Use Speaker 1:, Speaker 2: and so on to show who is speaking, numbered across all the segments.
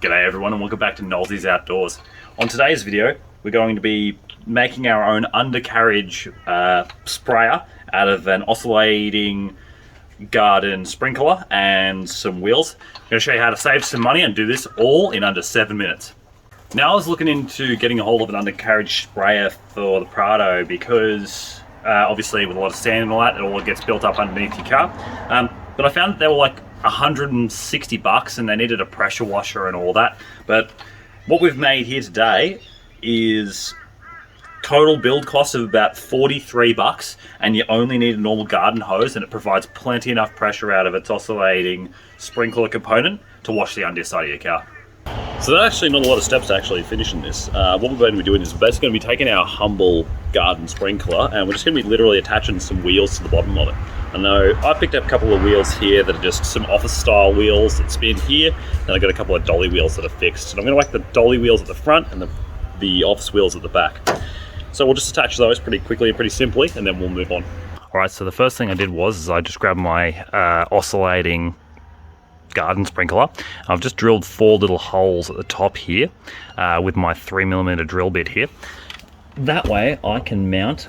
Speaker 1: G'day everyone and welcome back to Noelsy's Outdoors. On today's video we're going to be making our own undercarriage sprayer out of an oscillating garden sprinkler and some wheels. I'm going to show you how to save some money and do this all in under 7 minutes. Now I was looking into getting a hold of an undercarriage sprayer for the Prado because obviously with a lot of sand and all that, it all gets built up underneath your car. But I found that they were like $160 and they needed a pressure washer and all that. But what we've made here today is total build cost of about $43, and you only need a normal garden hose, and it provides plenty enough pressure out of its oscillating sprinkler component to wash the underside of your car. So there's actually not a lot of steps to actually finishing this. What we're going to be doing is we're basically going to be taking our humble garden sprinkler and we're just going to be literally attaching some wheels to the bottom of it. I know I picked up a couple of wheels here that are just some office style wheels that spin here, and I got a couple of dolly wheels that are fixed. And I'm going to whack the dolly wheels at the front and the office wheels at the back. So we'll just attach those pretty quickly and pretty simply, and then we'll move on. Alright, so the first thing I did was I just grabbed my oscillating garden sprinkler. I've just drilled 4 little holes at the top here with my 3mm drill bit here. That way I can mount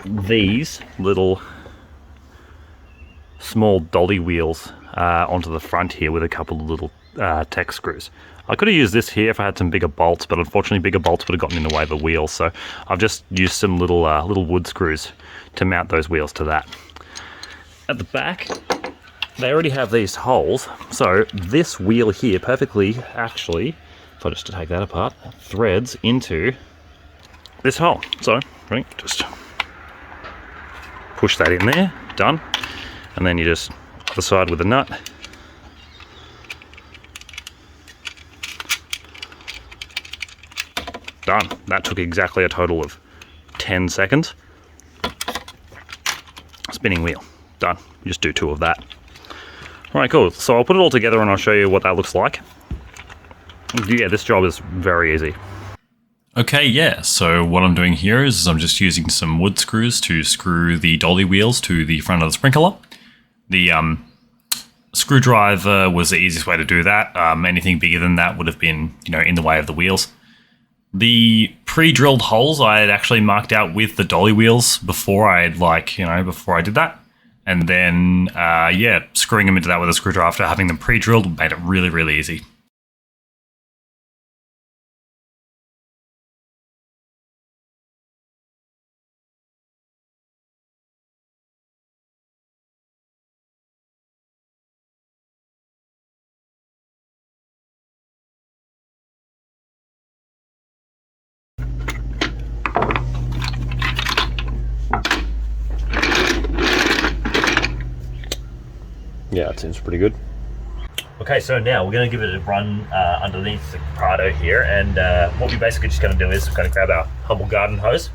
Speaker 1: these little small dolly wheels onto the front here with a couple of little tech screws. I could have used this here if I had some bigger bolts, but unfortunately bigger bolts would have gotten in the way of the wheels, so I've just used some little wood screws to mount those wheels to that. At the back, they already have these holes, so this wheel here perfectly, actually, if I just take that apart, threads into this hole. So, ready? Just push that in there, done. And then you just, other side with the nut. Done. That took exactly a total of 10 seconds. Spinning wheel, done. You just do 2 of that. Alright, cool. So I'll put it all together and I'll show you what that looks like. Yeah, this job is very easy.
Speaker 2: Okay, yeah, so what I'm doing here is I'm just using some wood screws to screw the dolly wheels to the front of the sprinkler. The screwdriver was the easiest way to do that. Anything bigger than that would have been, in the way of the wheels. The pre-drilled holes I had actually marked out with the dolly wheels before I did that. And then, screwing them into that with a screwdriver after having them pre-drilled made it really, really easy.
Speaker 1: Yeah, it seems pretty good. Okay, so now we're going to give it a run underneath the Prado here, and what we're basically just going to do is we're going to grab our humble garden hose.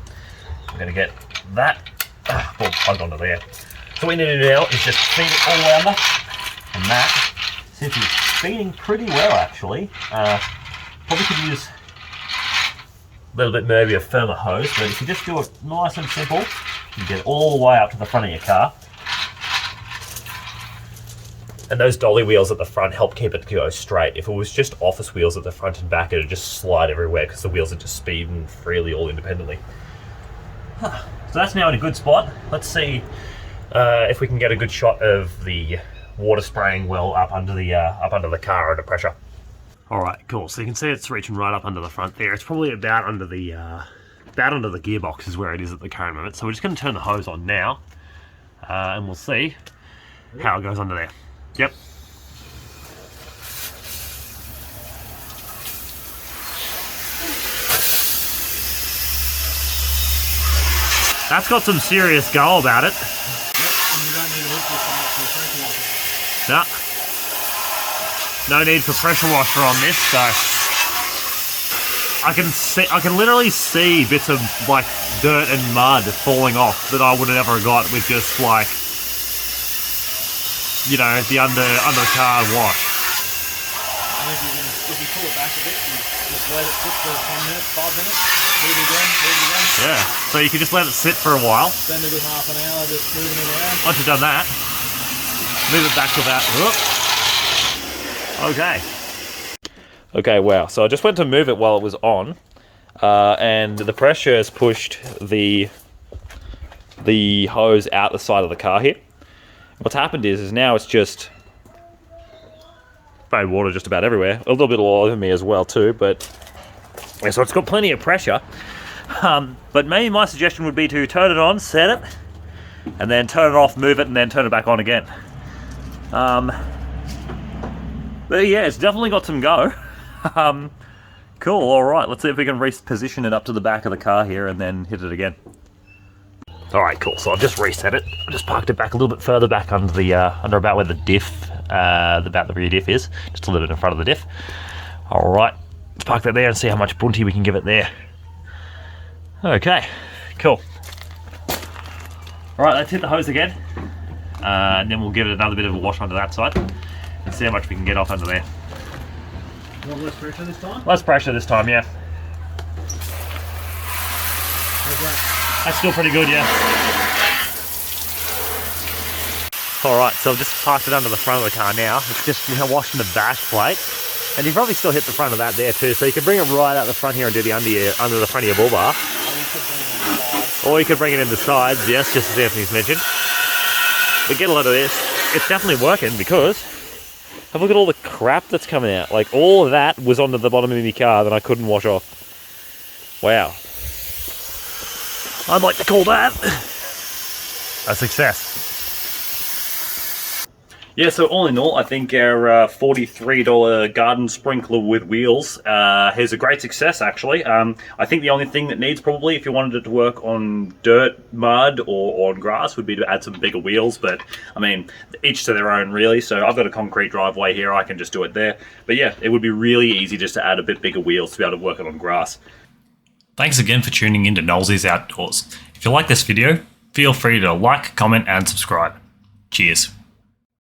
Speaker 1: We're going to get that plugged onto there. So what we need to do now is just feed it all around there, and that seems to be feeding pretty well actually. Probably could use a little bit maybe a firmer hose, but if you just do it nice and simple, you can get it all the way up to the front of your car. And those dolly wheels at the front help keep it to go straight. If it was just office wheels at the front and back, it would just slide everywhere because the wheels are just speeding freely all independently. So that's now in a good spot. Let's see if we can get a good shot of the water spraying well up under the car under pressure. All right, cool. So you can see it's reaching right up under the front there. It's probably about under the gearbox is where it is at the current moment. So we're just going to turn the hose on now, and we'll see how it goes under there. Yep. That's got some serious go about it. Yep, no need for pressure washer on this, so I can literally see bits of like dirt and mud falling off that I would have never got with just like the under-car wash.
Speaker 3: And if you pull it back a bit, you just let it sit for 10 minutes, 5 minutes, move it again.
Speaker 1: Yeah, so you can just let it sit for a while.
Speaker 3: Spend a good half an hour just moving it around.
Speaker 1: Once you've done that, move it back to about, okay. Okay, wow. So I just went to move it while it was on, and the pressure has pushed the hose out the side of the car here. What's happened is now it's just sprayed water just about everywhere. A little bit all over me as well too, but yeah, so it's got plenty of pressure. But maybe my suggestion would be to turn it on, set it, and then turn it off, move it, and then turn it back on again. But yeah, it's definitely got some go. Cool, alright, let's see if we can reposition it up to the back of the car here and then hit it again. Alright, cool, so I've just reset it. I just parked it back a little bit further back under the under about where the diff, about the rear diff is, just a little bit in front of the diff. Alright, let's park that there and see how much bunty we can give it there. Okay, cool. Alright, let's hit the hose again, and then we'll give it another bit of a wash onto that side and see how much we can get off under there.
Speaker 3: You want less pressure this time?
Speaker 1: Less pressure this time, yeah.
Speaker 3: How's that?
Speaker 1: That's still pretty good, yeah. Alright, so I've just parked it under the front of the car now. It's just washing the back plate. And you probably still hit the front of that there too, so you can bring it right out the front here and do the under the front of your bull bar. Or you could bring it in the sides, yes, just as Anthony's mentioned. But get a load of this. It's definitely working because have a look at all the crap that's coming out. Like, all of that was onto the bottom of my car that I couldn't wash off. Wow. I'd like to call that a success. Yeah, so all in all, I think our $43 garden sprinkler with wheels is a great success, actually. I think the only thing that needs probably, if you wanted it to work on dirt, mud, or on grass, would be to add some bigger wheels. But, I mean, each to their own, really. So I've got a concrete driveway here. I can just do it there. But yeah, it would be really easy just to add a bit bigger wheels to be able to work it on grass.
Speaker 2: Thanks again for tuning in to Noelsy's Outdoors. If you like this video, feel free to like, comment, and subscribe. Cheers.